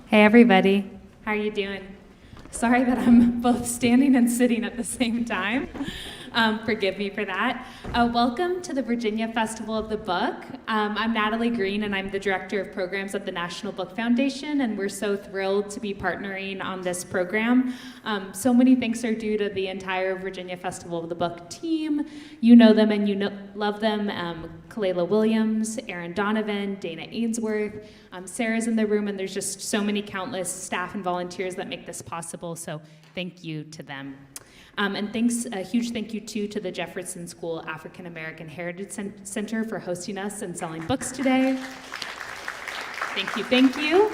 Hey everybody, how are you doing? Sorry that I'm both standing and sitting at the same time. Forgive me for that. Welcome to the Virginia Festival of the Book. I'm Natalie Green and I'm the Director of Programs at the National Book Foundation, and we're so thrilled to be partnering on this program. So many thanks are due to the entire Virginia Festival of the Book team. You know them and love them. Kalela Williams, Erin Donovan, Dana Ainsworth, Sarah's in the room, and there's just so many countless staff and volunteers that make this possible, so thank you to them. And a huge thank you too to the Jefferson School African American Heritage Center for hosting us and selling books today. Thank you.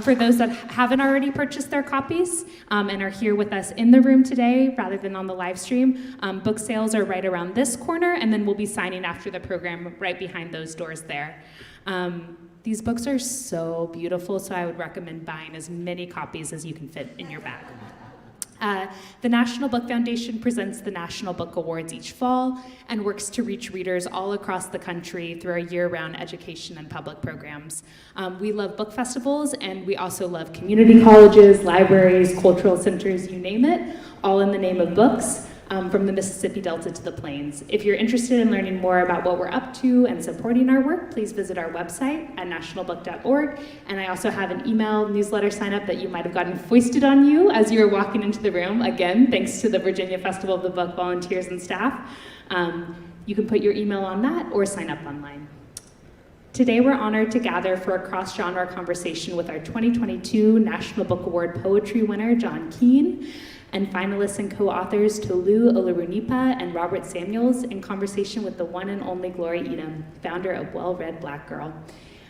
For those that haven't already purchased their copies and are here with us in the room today rather than on the live stream, book sales are right around this corner, and then we'll be signing after the program right behind those doors there. These books are so beautiful, so I would recommend buying as many copies as you can fit in your bag. The National Book Foundation presents the National Book Awards each fall and works to reach readers all across the country through our year-round education and public programs. We love book festivals, and we also love community colleges, libraries, cultural centers, you name it, all in the name of books. From the Mississippi Delta to the Plains. If you're interested in learning more about what we're up to and supporting our work, please visit our website at nationalbook.org. And I also have an email newsletter sign up that you might have gotten foisted on you as you were walking into the room. Again, thanks to the Virginia Festival of the Book volunteers and staff. You can put your email on that or sign up online. Today we're honored to gather for a cross-genre conversation with our 2022 National Book Award Poetry winner, John Keene, and finalists and co-authors Toluse Olorunnipa and Robert Samuels in conversation with the one and only Glory Edom, founder of Well-Read Black Girl.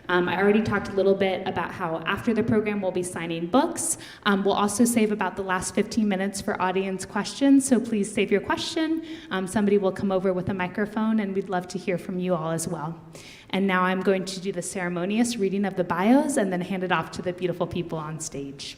I already talked a little bit about how after the program we'll be signing books. We'll also save about the last 15 minutes for audience questions, so please save your question. Somebody will come over with a microphone, and we'd love to hear from you all as well. And now I'm going to do the ceremonious reading of the bios and then hand it off to the beautiful people on stage.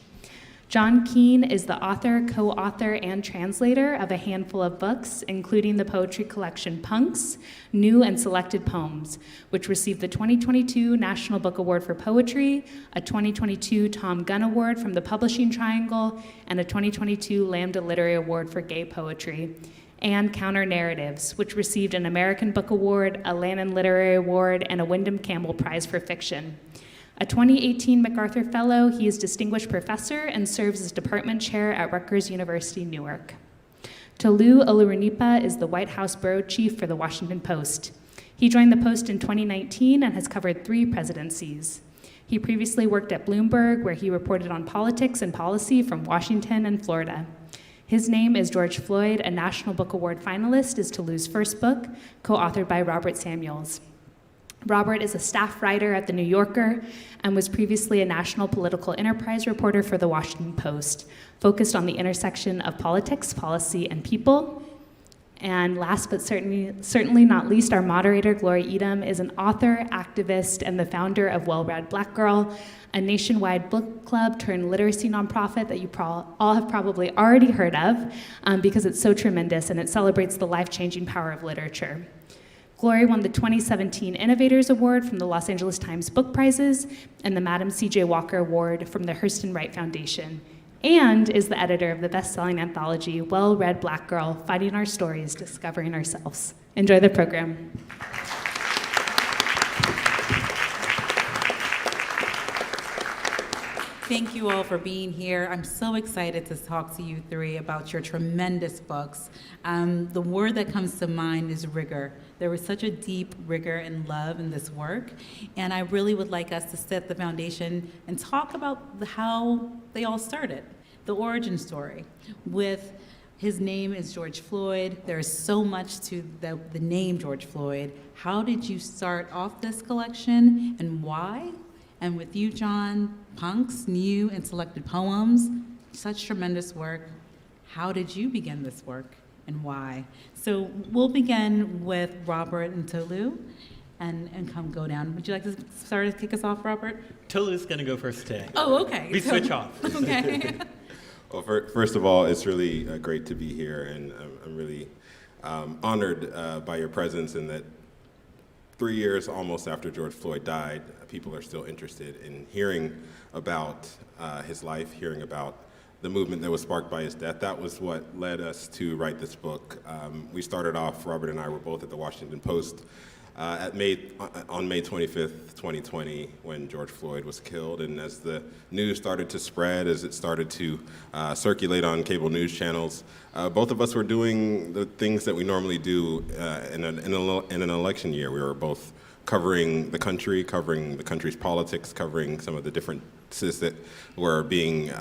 John Keene is the author, co-author, and translator of a handful of books, including the poetry collection Punks, New and Selected Poems, which received the 2022 National Book Award for Poetry, a 2022 Tom Gunn Award from the Publishing Triangle, and a 2022 Lambda Literary Award for Gay Poetry, and Counter Narratives, which received an American Book Award, a Lannan Literary Award, and a Wyndham Campbell Prize for Fiction. A 2018 MacArthur Fellow, he is Distinguished Professor and serves as Department Chair at Rutgers University, Newark. Toluse Olorunnipa is the White House Bureau Chief for the Washington Post. He joined the Post in 2019 and has covered 3 presidencies. He previously worked at Bloomberg, where he reported on politics and policy from Washington and Florida. His Name Is George Floyd, a National Book Award finalist, is Toluse's first book, co-authored by Robert Samuels. Robert is a staff writer at The New Yorker and was previously a national political enterprise reporter for The Washington Post, focused on the intersection of politics, policy, and people. And last but certainly not least, our moderator, Glory Edom, is an author, activist, and the founder of Well-Read Black Girl, a nationwide book club turned literacy nonprofit that you all have probably already heard of because it's so tremendous and it celebrates the life-changing power of literature. Glory won the 2017 Innovators Award from the Los Angeles Times Book Prizes and the Madam C.J. Walker Award from the Hurston Wright Foundation, and is the editor of the best-selling anthology Well-Read Black Girl, Fighting Our Stories, Discovering Ourselves. Enjoy the program. Thank you all for being here. I'm so excited to talk to you 3 about your tremendous books. The word that comes to mind is rigor. There was such a deep rigor and love in this work, and I really would like us to set the foundation and talk about how they all started, the origin story. With His Name Is George Floyd, there is so much to the name George Floyd. How did you start off this collection, and why? And with you, John, Punks, New and Selected Poems, such tremendous work. How did you begin this work and why? So we'll begin with Robert and Toluse and go down. Would you like to kick us off, Robert? Toluse's going to go first today. Oh, okay. We switch off. Okay. Well, first of all, it's really great to be here, and I'm really honored by your presence and that 3 years almost after George Floyd died, people are still interested in hearing about his life, hearing about the movement that was sparked by his death. That was what led us to write this book. We started off, Robert and I were both at the Washington Post on May 25th, 2020, when George Floyd was killed. And as the news started to spread, as it started to circulate on cable news channels, both of us were doing the things that we normally do in an election year. We were both covering the country's politics, covering some of the differences that were being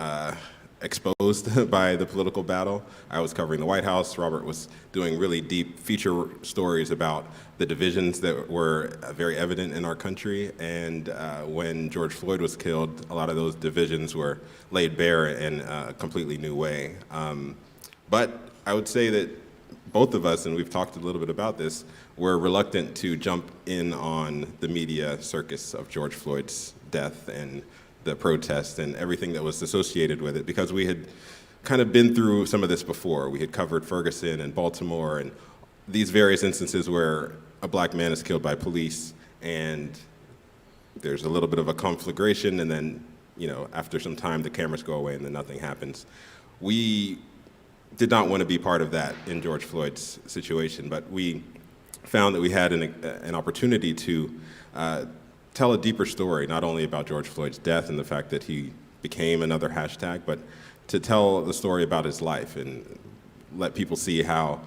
exposed by the political battle. I was covering the White House. Robert was doing really deep feature stories about the divisions that were very evident in our country. And when George Floyd was killed, a lot of those divisions were laid bare in a completely new way. But I would say that both of us, and we've talked a little bit about this, were reluctant to jump in on the media circus of George Floyd's death and the protest and everything that was associated with it, because we had kind of been through some of this before. We had covered Ferguson and Baltimore and these various instances where a black man is killed by police and there's a little bit of a conflagration, and then, after some time the cameras go away and then nothing happens. We did not want to be part of that in George Floyd's situation, but we found that we had an opportunity to tell a deeper story, not only about George Floyd's death and the fact that he became another hashtag, but to tell the story about his life and let people see how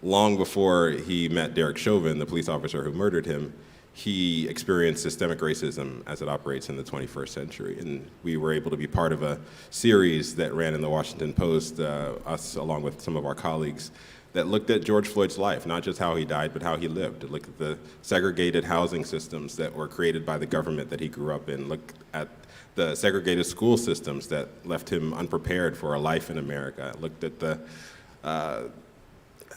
long before he met Derek Chauvin, the police officer who murdered him, he experienced systemic racism as it operates in the 21st century. And we were able to be part of a series that ran in the Washington Post, us along with some of our colleagues, that looked at George Floyd's life, not just how he died, but how he lived. It looked at the segregated housing systems that were created by the government that he grew up in, looked at the segregated school systems that left him unprepared for a life in America, looked at the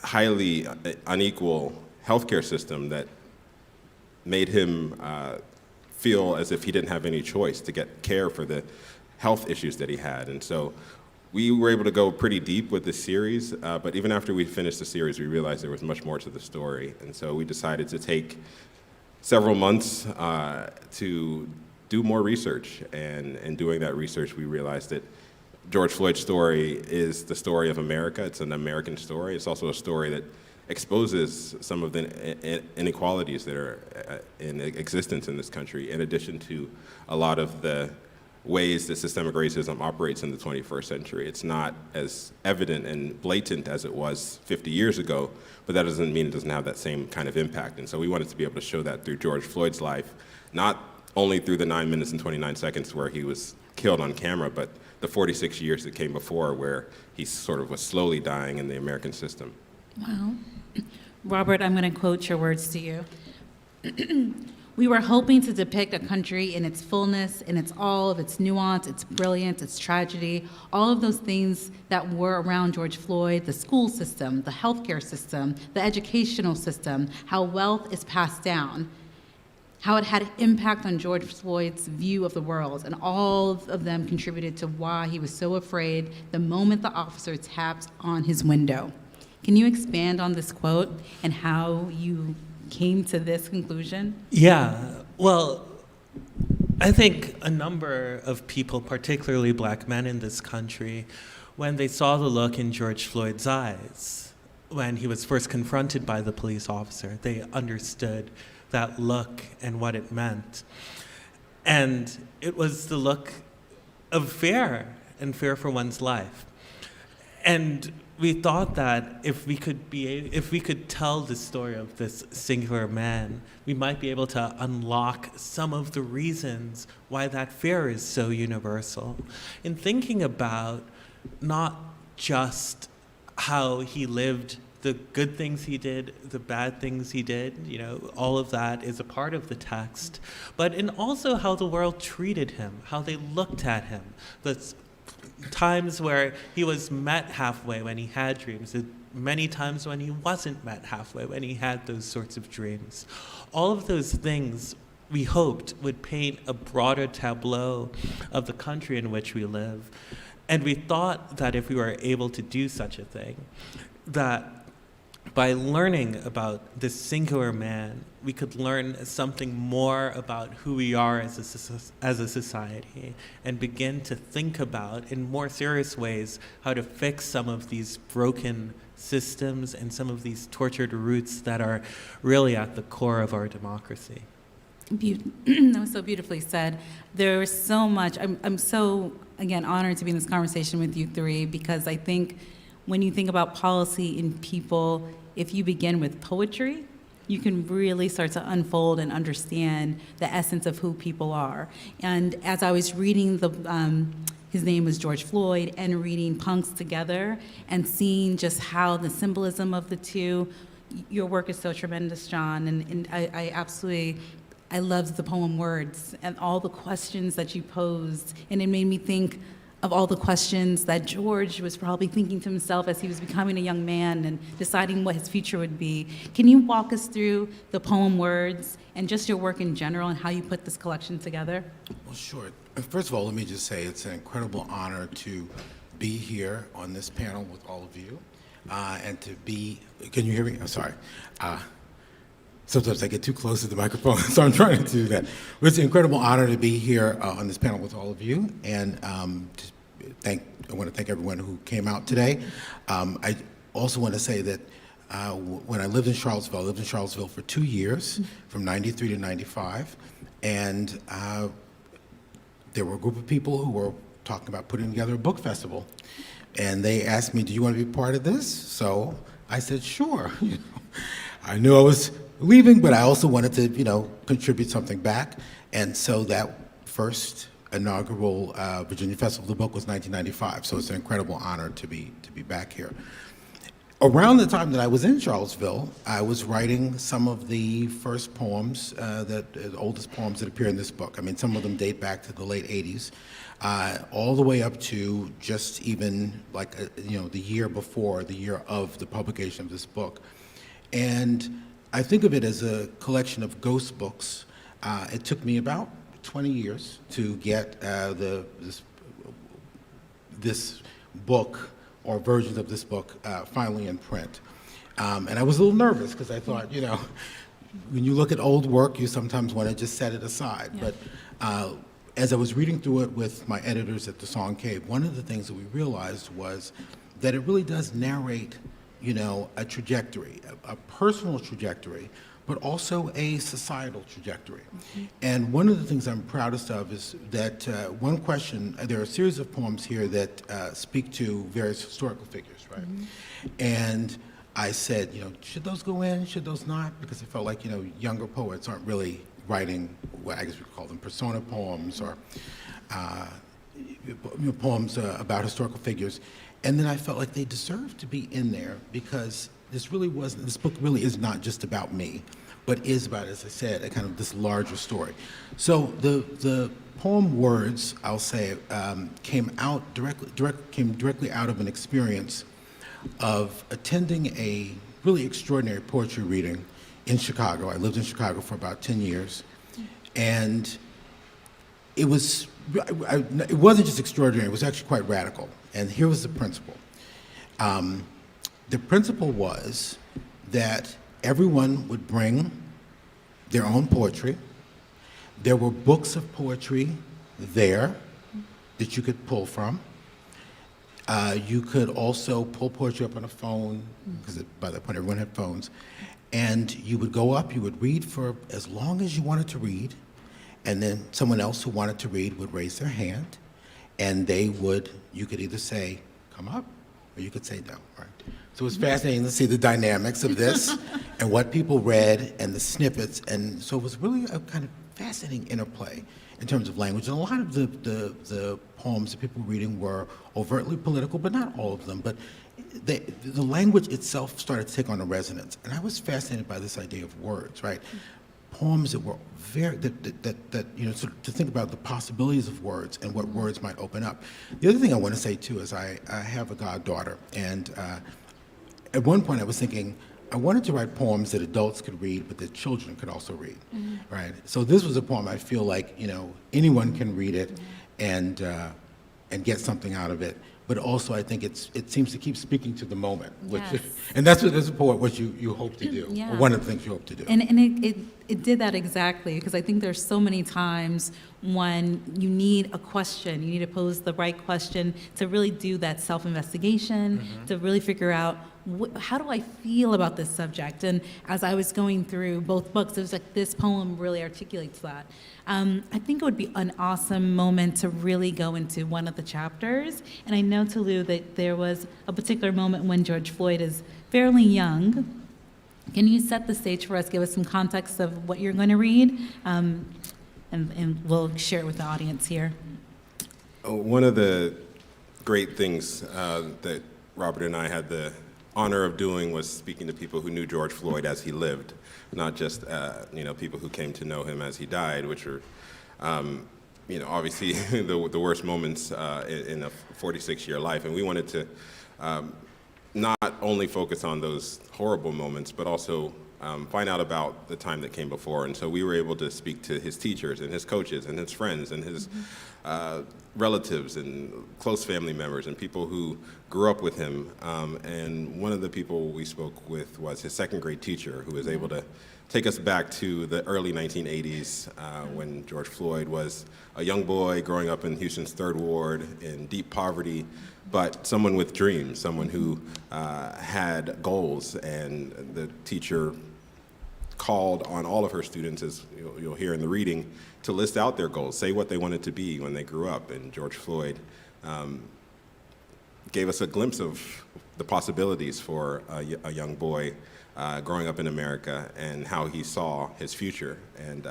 highly unequal healthcare system that made him feel as if he didn't have any choice to get care for the health issues that he had. And so we were able to go pretty deep with this series, but even after we finished the series, we realized there was much more to the story. And so we decided to take several months to do more research. And in doing that research, we realized that George Floyd's story is the story of America. It's an American story. It's also a story that exposes some of the inequalities that are in existence in this country, in addition to a lot of the ways that systemic racism operates in the 21st century. It's not as evident and blatant as it was 50 years ago, but that doesn't mean it doesn't have that same kind of impact. And so we wanted to be able to show that through George Floyd's life, not only through the 9 minutes and 29 seconds where he was killed on camera, but the 46 years that came before where he sort of was slowly dying in the American system. Wow. Robert, I'm going to quote your words to you. We were hoping to depict a country in its fullness, in all of its nuance, its brilliance, its tragedy, all of those things that were around George Floyd, the school system, the healthcare system, the educational system, how wealth is passed down, how it had impact on George Floyd's view of the world, and all of them contributed to why he was so afraid the moment the officer tapped on his window. Can you expand on this quote and how you came to this conclusion? Yeah, well, I think a number of people, particularly black men in this country, when they saw the look in George Floyd's eyes, when he was first confronted by the police officer, they understood that look and what it meant. And it was the look of fear, and fear for one's life. And we thought that if we could tell the story of this singular man, we might be able to unlock some of the reasons why that fear is so universal. In thinking about not just how he lived, the good things he did, the bad things he did, all of that is a part of the text, but in also how the world treated him, how they looked at him, the times where he was met halfway when he had dreams, many times when he wasn't met halfway when he had those sorts of dreams. All of those things we hoped would paint a broader tableau of the country in which we live. And we thought that if we were able to do such a thing, that by learning about this singular man, we could learn something more about who we are as a society and begin to think about, in more serious ways, how to fix some of these broken systems and some of these tortured roots that are really at the core of our democracy. That was so beautifully said. There is so much. I'm so, again, honored to be in this conversation with you three, because I think when you think about policy in people, if you begin with poetry, you can really start to unfold and understand the essence of who people are. And as I was reading his name was George Floyd, and reading Punks together and seeing just how the symbolism of the two, your work is so tremendous, John, and I absolutely, I loved the poem Words and all the questions that you posed, and it made me think of all the questions that George was probably thinking to himself as he was becoming a young man and deciding what his future would be. Can you walk us through the poem Words and just your work in general and how you put this collection together? Well, sure. First of all, let me just say it's an incredible honor to be here on this panel with all of you, and to be, can you hear me? I'm sorry. Sometimes I get too close to the microphone, so I'm trying to do that. But it's an incredible honor to be here on this panel with all of you, and I want to thank everyone who came out today. I also want to say that when I lived in Charlottesville for 2 years, from 93 to 95, and there were a group of people who were talking about putting together a book festival, and they asked me, do you want to be part of this? So I said, sure. I knew I was leaving, but I also wanted to, contribute something back. And so that first inaugural Virginia Festival of the Book was 1995. So it's an incredible honor to be back here. Around the time that I was in Charlottesville, I was writing some of the first poems, the oldest poems that appear in this book. I mean, some of them date back to the late 80s, all the way up to just even like, the year before, the year of the publication of this book. And I think of it as a collection of ghost books. It took me about 20 years to get this book, or versions of this book, finally in print. And I was a little nervous because I thought, when you look at old work, you sometimes want to just set it aside. Yeah. But as I was reading through it with my editors at the Song Cave, one of the things that we realized was that it really does narrate a trajectory, a personal trajectory, but also a societal trajectory. Mm-hmm. And one of the things I'm proudest of is that one question, there are a series of poems here that speak to various historical figures, right? Mm-hmm. And I said, should those go in, should those not? Because I felt like, younger poets aren't really writing what I guess we call them persona poems, or poems about historical figures. And then I felt like they deserved to be in there, because this book really is not just about me, but is about, as I said, a kind of this larger story. So the poem Words, I'll say, came directly out of an experience of attending a really extraordinary poetry reading in Chicago. I lived in Chicago for about 10 years, and it wasn't just extraordinary, it was actually quite radical. And here was the principle. The principle was that everyone would bring their own poetry. There were books of poetry there that you could pull from. You could also pull poetry up on a phone, because by that point everyone had phones. And you would go up, you would read for as long as you wanted to read, and then someone else who wanted to read would raise their hand, and you could either say, come up, or you could say no, right? So it was fascinating to see the dynamics of this and what people read and the snippets, and so it was really a kind of fascinating interplay in terms of language. And a lot of the poems that people were reading were overtly political, but not all of them, but the language itself started to take on a resonance. And I was fascinated by this idea of words, right? Poems that were to think about the possibilities of words and what words might open up. The other thing I want to say too is I have a goddaughter, and at one point I was thinking I wanted to write poems that adults could read, but that children could also read, right? So this was a poem I feel like anyone can read it and get something out of it. but also I think it seems to keep speaking to the moment, which, Yes. and that's what you hope to do, Yeah. or one of the things you hope to do. And it did that exactly, because I think there's so many times when you need a question, you need to pose the right question to really do that self-investigation, to really figure out how do I feel about this subject. And as I was going through both books, it was like this poem really articulates that. I think it would be an awesome moment to really go into one of the chapters. And I know, Tolu, that there was a particular moment when George Floyd is fairly young. Can you set the stage for us, give us some context of what you're going to read, and we'll share it with the audience here. One of the great things that Robert and I had the honor of doing was speaking to people who knew George Floyd as he lived, not just people who came to know him as he died, which are obviously the worst moments in a 46-year life. And we wanted to not only focus on those horrible moments, but also find out about the time that came before. And so we were able to speak to his teachers and his coaches and his friends and his relatives and close family members and people who grew up with him. And one of the people we spoke with was his second grade teacher, who was able to take us back to the early 1980s when George Floyd was a young boy growing up in Houston's 3rd Ward in deep poverty, but someone with dreams, someone who had goals. And the teacher called on all of her students, as you'll hear in the reading, to list out their goals, say what they wanted to be when they grew up. And George Floyd gave us a glimpse of the possibilities for a young boy growing up in America and how he saw his future. And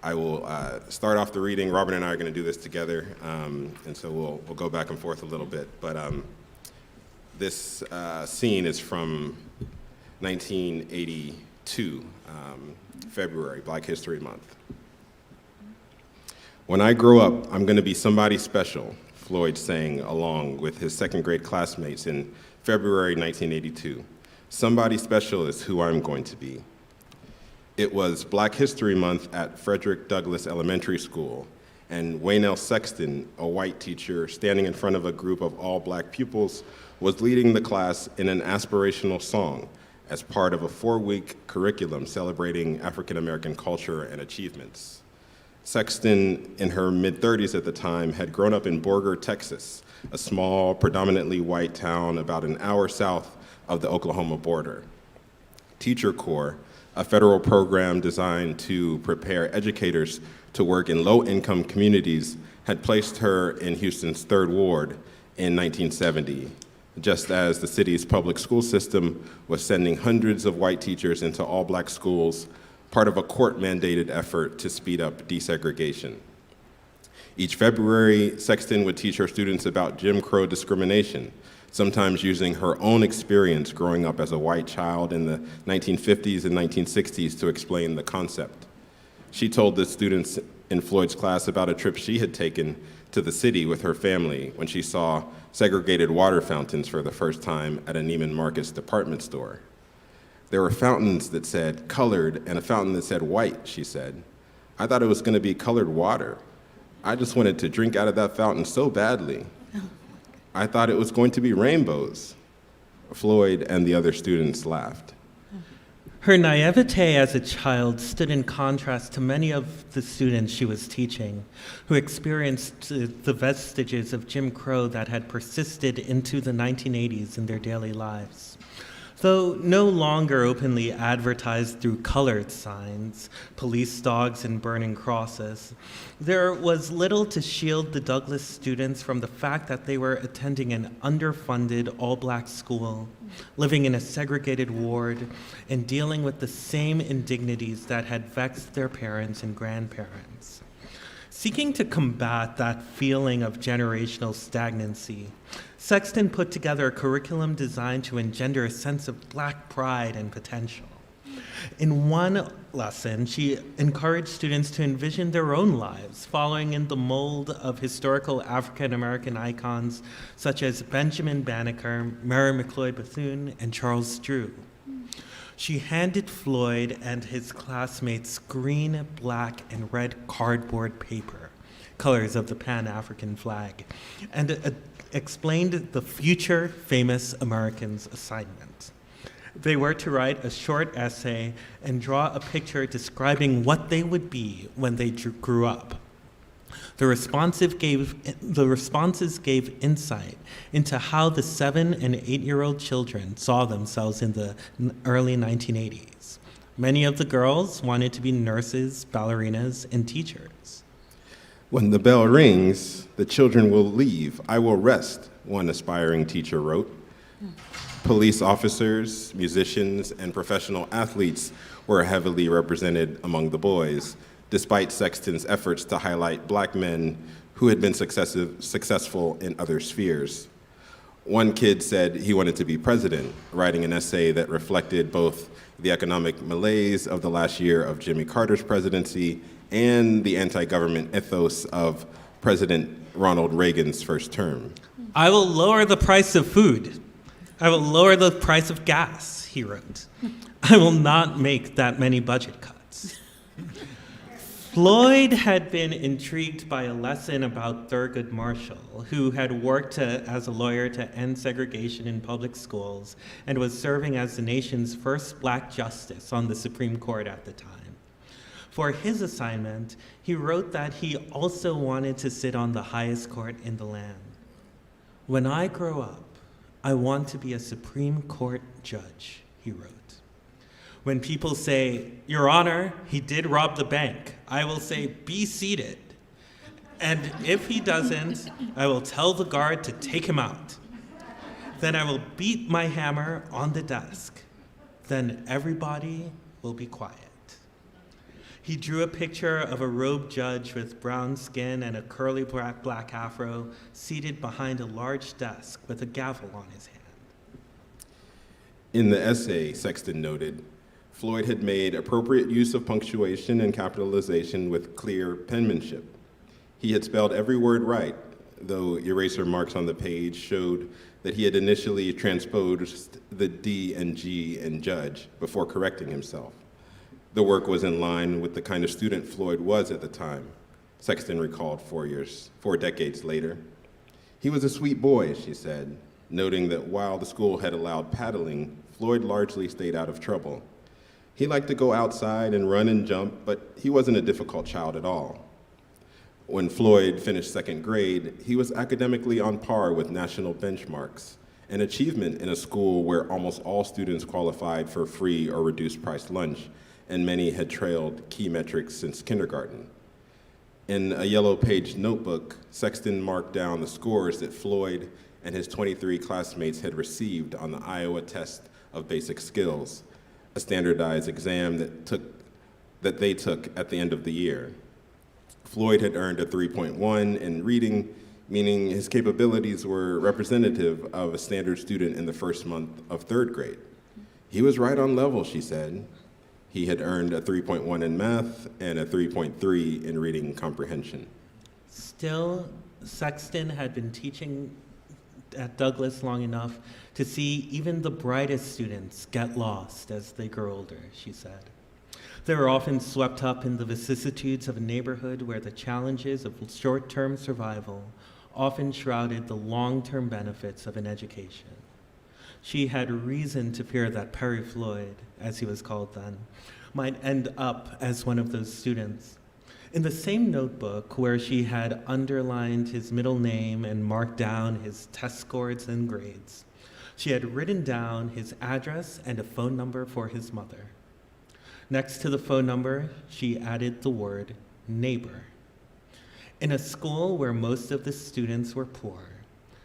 I will start off the reading. Robert and I are going to do this together, and so we'll go back and forth a little bit. But this scene is from 1982, February, Black History Month. When I grow up, I'm going to be somebody special, Floyd sang along with his second grade classmates in February 1982. Somebody special is who I'm going to be. It was Black History Month at Frederick Douglass Elementary School, and Waynell Sexton, a white teacher standing in front of a group of all Black pupils, was leading the class in an aspirational song as part of a 4-week curriculum celebrating African American culture and achievements. Sexton, in her mid-30s at the time, had grown up in Borger, Texas, a small, predominantly white town about an hour south of the Oklahoma border. Teacher Corps, a federal program designed to prepare educators to work in low-income communities, had placed her in Houston's 3rd Ward in 1970, just as the city's public school system was sending hundreds of white teachers into all Black schools, part of a court-mandated effort to speed up desegregation. Each February, Sexton would teach her students about Jim Crow discrimination, sometimes using her own experience growing up as a white child in the 1950s and 1960s to explain the concept. She told the students in Floyd's class about a trip she had taken to the city with her family when she saw segregated water fountains for the first time at a Neiman Marcus department store. There were fountains that said colored and a fountain that said white, she said. I thought it was going to be colored water. I just wanted to drink out of that fountain so badly. I thought it was going to be rainbows. Floyd and the other students laughed. Her naivete as a child stood in contrast to many of the students she was teaching, who experienced the vestiges of Jim Crow that had persisted into the 1980s in their daily lives. Though no longer openly advertised through colored signs, police dogs, and burning crosses, there was little to shield the Douglass students from the fact that they were attending an underfunded all-Black school, living in a segregated ward, and dealing with the same indignities that had vexed their parents and grandparents. Seeking to combat that feeling of generational stagnancy, Sexton put together a curriculum designed to engender a sense of Black pride and potential. In one lesson, she encouraged students to envision their own lives, following in the mold of historical African American icons such as Benjamin Banneker, Mary McLeod Bethune, and Charles Drew. She handed Floyd and his classmates green, black, and red cardboard paper, colors of the Pan-African flag, and explained the future famous Americans assignment. They were to write a short essay and draw a picture describing what they would be when they grew up. The responses gave insight into how the 7 and 8-year-old children saw themselves in the early 1980s. Many of the girls wanted to be nurses, ballerinas, and teachers. When the bell rings, the children will leave. I will rest, one aspiring teacher wrote. Police officers, musicians, and professional athletes were heavily represented among the boys, despite Sexton's efforts to highlight black men who had been successful in other spheres. One kid said he wanted to be president, writing an essay that reflected both the economic malaise of the last year of Jimmy Carter's presidency and the anti-government ethos of President Ronald Reagan's first term. I will lower the price of food. I will lower the price of gas, he wrote. I will not make that many budget cuts. Floyd had been intrigued by a lesson about Thurgood Marshall, who had worked as a lawyer to end segregation in public schools and was serving as the nation's first black justice on the Supreme Court at the time. For his assignment, he wrote that he also wanted to sit on the highest court in the land. When I grow up, I want to be a Supreme Court judge, he wrote. When people say, Your Honor, he did rob the bank, I will say, be seated. And if he doesn't, I will tell the guard to take him out. Then I will beat my hammer on the desk. Then everybody will be quiet. He drew a picture of a robed judge with brown skin and a curly black afro seated behind a large desk with a gavel on his hand. In the essay, Sexton noted, Floyd had made appropriate use of punctuation and capitalization with clear penmanship. He had spelled every word right, though eraser marks on the page showed that he had initially transposed the D and G in judge before correcting himself. The work was in line with the kind of student Floyd was at the time, Sexton recalled 4 decades later. He was a sweet boy, she said, noting that while the school had allowed paddling, Floyd largely stayed out of trouble. He liked to go outside and run and jump, but he wasn't a difficult child at all. When Floyd finished 2nd grade, he was academically on par with national benchmarks, an achievement in a school where almost all students qualified for free or reduced price lunch, and many had trailed key metrics since kindergarten. In a yellow page notebook, Sexton marked down the scores that Floyd and his 23 classmates had received on the Iowa Test of Basic Skills, a standardized exam that they took at the end of the year. Floyd had earned a 3.1 in reading, meaning his capabilities were representative of a standard student in the first month of 3rd grade. He was right on level, she said. He had earned a 3.1 in math and a 3.3 in reading comprehension. Still, Sexton had been teaching at Douglas long enough to see even the brightest students get lost as they grow older, she said. They were often swept up in the vicissitudes of a neighborhood where the challenges of short-term survival often shrouded the long-term benefits of an education. She had reason to fear that Perry Floyd, as he was called then, might end up as one of those students. In the same notebook where she had underlined his middle name and marked down his test scores and grades, she had written down his address and a phone number for his mother. Next to the phone number, she added the word neighbor. In a school where most of the students were poor,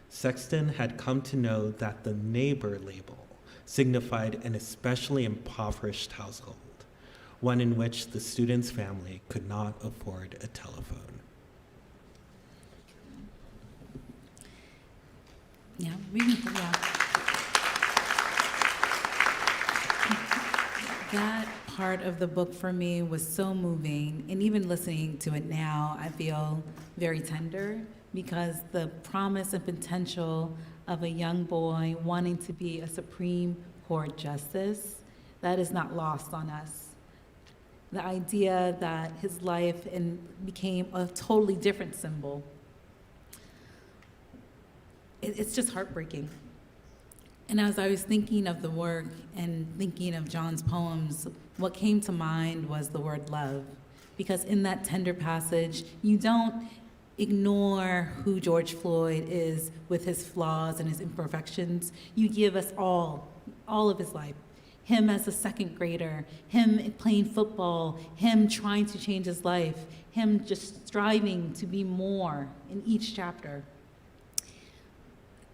Sexton had come to know that the neighbor label signified an especially impoverished household, one in which the student's family could not afford a telephone. Yeah. That part of the book for me was so moving, and even listening to it now, I feel very tender, because the promise and potential of a young boy wanting to be a Supreme Court justice, that is not lost on us. The idea that his life became a totally different symbol. it's just heartbreaking. And as I was thinking of the work and thinking of John's poems, what came to mind was the word love. Because in that tender passage, you don't ignore who George Floyd is with his flaws and his imperfections. You give us all of his life. Him as a second grader, him playing football, him trying to change his life, him just striving to be more in each chapter.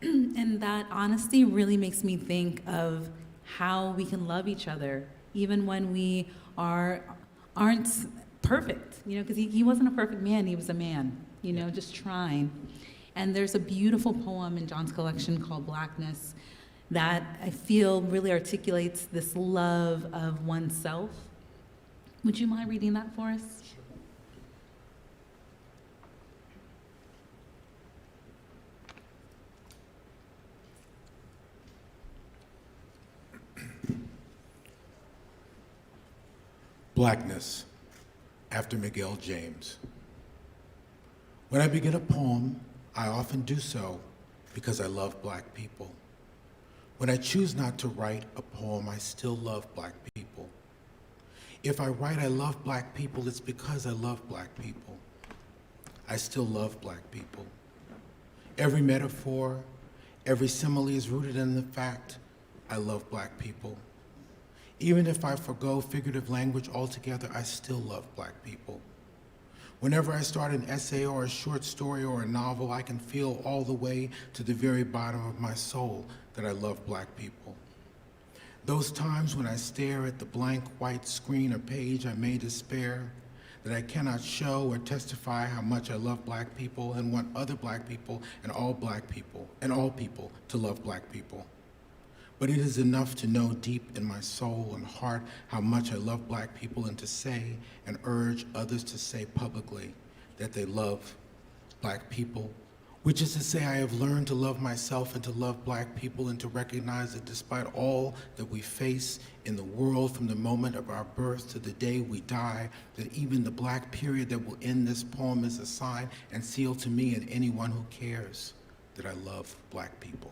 And that honesty really makes me think of how we can love each other, even when we aren't perfect, because he wasn't a perfect man, he was a man, just trying. And there's a beautiful poem in John's collection called Blackness that I feel really articulates this love of oneself. Would you mind reading that for us? Blackness, after Miguel James. When I begin a poem, I often do so because I love black people. When I choose not to write a poem, I still love black people. If I write I love black people, it's because I love black people. I still love black people. Every metaphor, every simile is rooted in the fact I love black people. Even if I forgo figurative language altogether, I still love black people. Whenever I start an essay or a short story or a novel, I can feel all the way to the very bottom of my soul that I love black people. Those times when I stare at the blank white screen or page I may despair, that I cannot show or testify how much I love black people and want other black people and all people to love black people. But it is enough to know deep in my soul and heart how much I love black people and to say and urge others to say publicly that they love black people, which is to say I have learned to love myself and to love black people and to recognize that despite all that we face in the world from the moment of our birth to the day we die, that even the black period that will end this poem is a sign and seal to me and anyone who cares that I love black people.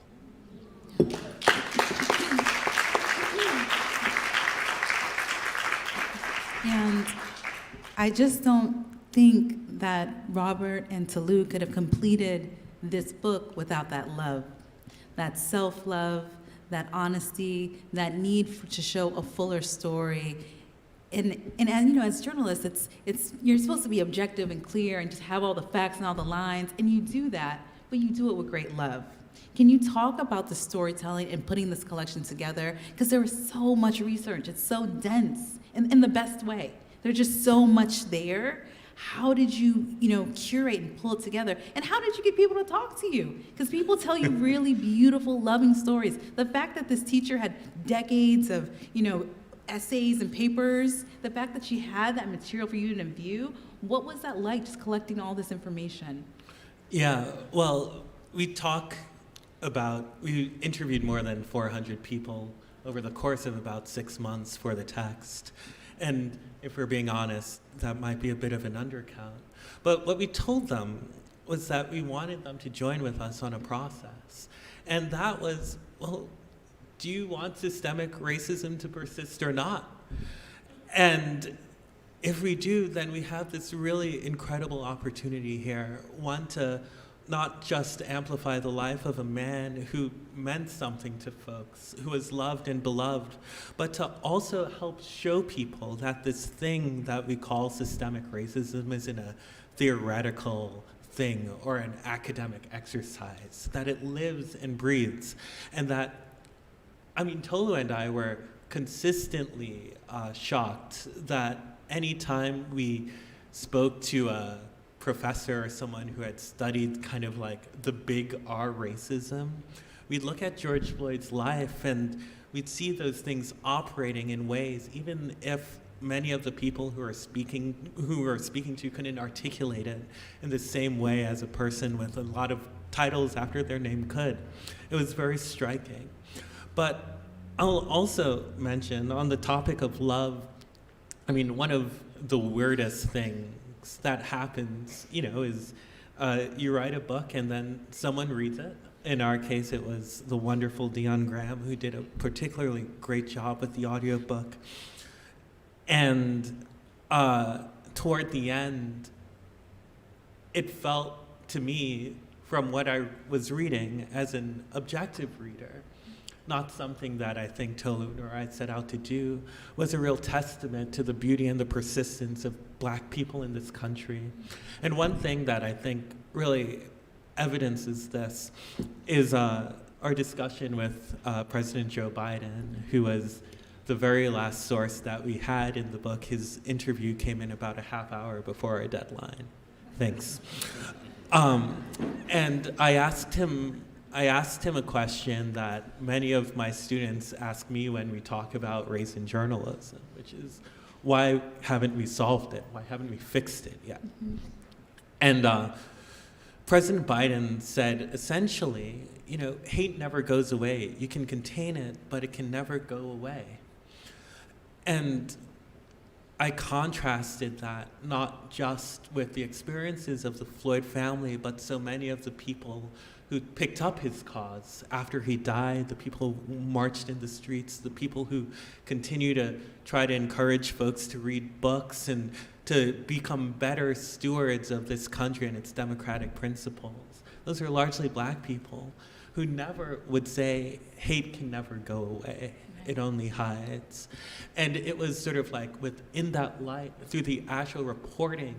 And I just don't think that Robert and Tolu could have completed this book without that love, that self-love, that honesty, that need to show a fuller story. And as journalists, you're supposed to be objective and clear and just have all the facts and all the lines, and you do that, but you do it with great love. Can you talk about the storytelling and putting this collection together? Because there was so much research. It's so dense in the best way. There's just so much there. How did you, curate and pull it together? And how did you get people to talk to you? Because people tell you really beautiful, loving stories. The fact that this teacher had decades of, essays and papers, the fact that she had that material for you to view, what was that like, just collecting all this information? Yeah, well, we interviewed more than 400 people over the course of about 6 months for the text. And if we're being honest, that might be a bit of an undercount. But what we told them was that we wanted them to join with us on a process. And that was, well, do you want systemic racism to persist or not? And if we do, then we have this really incredible opportunity here, one to not just amplify the life of a man who meant something to folks, who was loved and beloved, but to also help show people that this thing that we call systemic racism isn't a theoretical thing or an academic exercise, that it lives and breathes. And that, Tolu and I were consistently shocked that anytime we spoke to a professor or someone who had studied kind of like the big R racism, we'd look at George Floyd's life and we'd see those things operating in ways, even if many of the people who were speaking to couldn't articulate it in the same way as a person with a lot of titles after their name could. It was very striking. But I'll also mention on the topic of love, one of the weirdest things that happens, is you write a book and then someone reads it in our case, it was the wonderful Dion Graham, who did a particularly great job with the audiobook. And toward the end, it felt to me, from what I was reading as an objective reader, not something that I think Tolu or I set out to do, was a real testament to the beauty and the persistence of Black people in this country. And one thing that I think really evidences this is our discussion with President Joe Biden, who was the very last source that we had in the book. His interview came in about a half hour before our deadline. Thanks. And I asked him a question that many of my students ask me when we talk about race in journalism, which is, why haven't we solved it? Why haven't we fixed it yet? Mm-hmm. And President Biden said, essentially, hate never goes away. You can contain it, but it can never go away. And I contrasted that not just with the experiences of the Floyd family, but so many of the people who picked up his cause after he died, the people who marched in the streets, the people who continue to try to encourage folks to read books and to become better stewards of this country and its democratic principles. Those are largely Black people who never would say, hate can never go away. It only hides. And it was sort of like within that light, through the actual reporting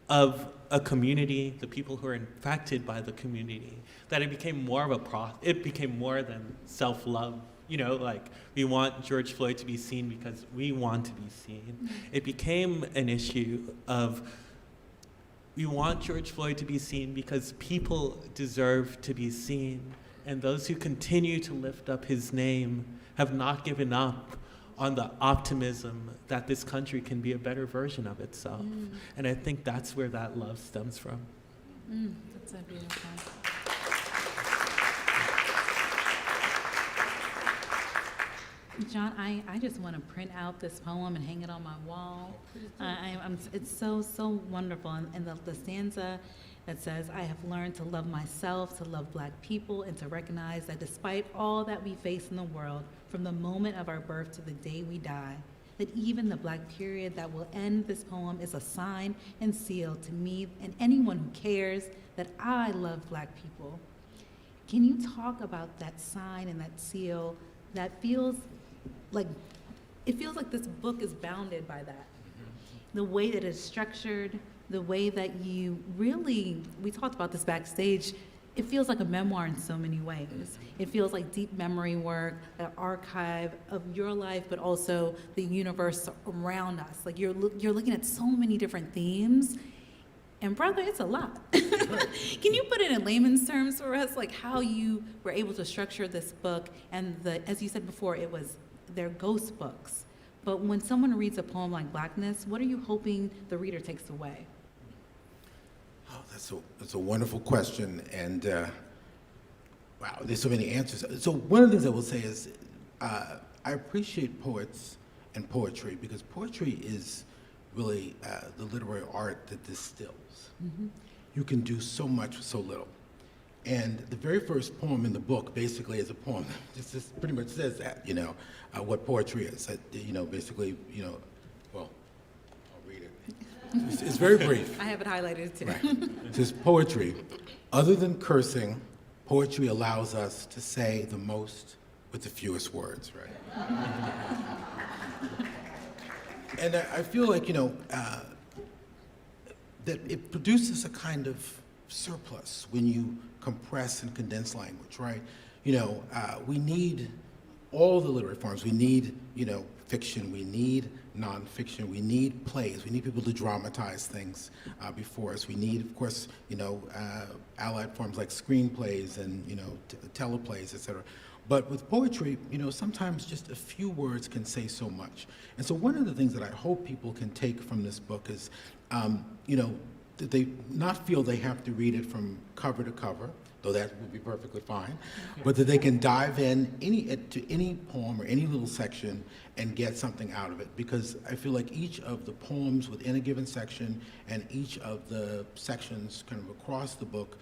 of a community, the people who are infected by the community, that it became more of it became more than self-love. We want George Floyd to be seen because we want to be seen. Mm-hmm. It became an issue of, we want George Floyd to be seen because people deserve to be seen. And those who continue to lift up his name have not given up on the optimism that this country can be a better version of itself. Mm. And I think that's where that love stems from. That's so beautiful. John, I just want to print out this poem and hang it on my wall. It's so wonderful. And the stanza that says, I have learned to love myself, to love Black people, and to recognize that despite all that we face in the world, from the moment of our birth to the day we die, that even the Black period that will end this poem is a sign and seal to me and anyone who cares that I love Black people. Can you talk about that sign and that seal that feels like this book is bounded by that? The way that it's structured, the way that you really, we talked about this backstage, it feels like a memoir in so many ways. It feels like deep memory work, an archive of your life, but also the universe around us. Like you're looking at so many different themes, and brother, it's a lot. Can you put it in layman's terms for us, like how you were able to structure this book? And as you said before, they're ghost books. But when someone reads a poem like Blackness, what are you hoping the reader takes away? Oh, that's a wonderful question, and wow, there's so many answers. So one of the things I will say is I appreciate poets and poetry because poetry is really the literary art that distills. Mm-hmm. You can do so much with so little. And the very first poem in the book basically is a poem that just pretty much says that, what poetry is. Basically, well, I'll read it. It's very brief. I have it highlighted too. Right. It says, poetry, other than cursing, poetry allows us to say the most with the fewest words, right? And I feel like, that it produces a kind of surplus when you compress and condense language, right? We need all the literary forms. We need, fiction. We need nonfiction. We need plays. We need people to dramatize things before us. We need, of course, allied forms like screenplays and, teleplays, et cetera. But with poetry, sometimes just a few words can say so much. And so one of the things that I hope people can take from this book is, that they not feel they have to read it from cover to cover, though that would be perfectly fine, but that they can dive in to any poem or any little section and get something out of it, because I feel like each of the poems within a given section and each of the sections kind of across the book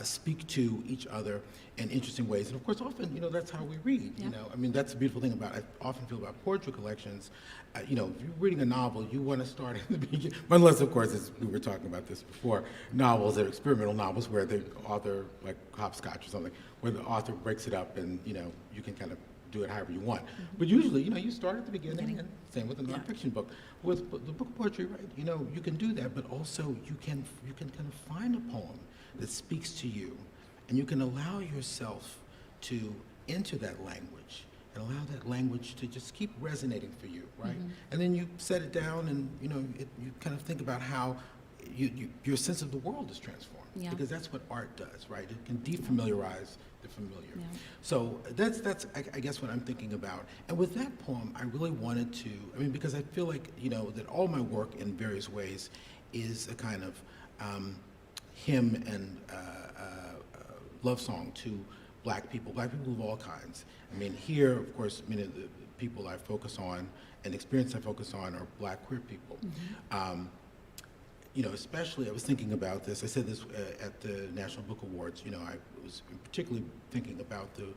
speak to each other in interesting ways. And of course, often, that's how we read, I mean, that's the beautiful thing about, I often feel about poetry collections, if you're reading a novel, you want to start at the beginning, unless, of course, as we were talking about this before, novels are experimental novels where the author, like Hopscotch or something, where the author breaks it up and, you can kind of do it however you want. But usually, you start at the beginning, and same with a nonfiction book. With the book of poetry, right, you can do that, but also you can kind of find a poem that speaks to you, and you can allow yourself to enter that language and allow that language to just keep resonating for you, right? And then you set it down, and you kind of think about how your sense of the world is transformed, because that's what art does, right? It can defamiliarize the familiar. So that's I guess what I'm thinking about. And with that poem, I really wanted to, because I feel like, that all my work in various ways is a kind of hymn and love song to black people of all kinds. Here, of course, the people I focus on and experience I focus on are black queer people. Especially, I was thinking about this, I said this at the National Book Awards, I was particularly thinking about the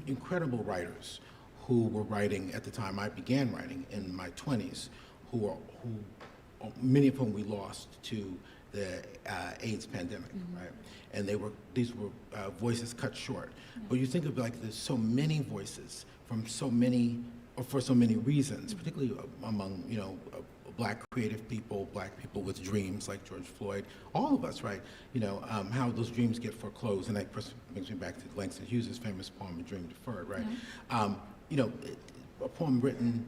incredible writers who were writing at the time I began writing in my 20s, who many of whom we lost to the AIDS pandemic, right? And these were voices cut short. But you think of there's so many voices from so many, or for so many reasons, particularly among, black creative people, black people with dreams like George Floyd, all of us, right? How those dreams get foreclosed, and that brings me back to Langston Hughes' famous poem, A Dream Deferred, right? A poem written,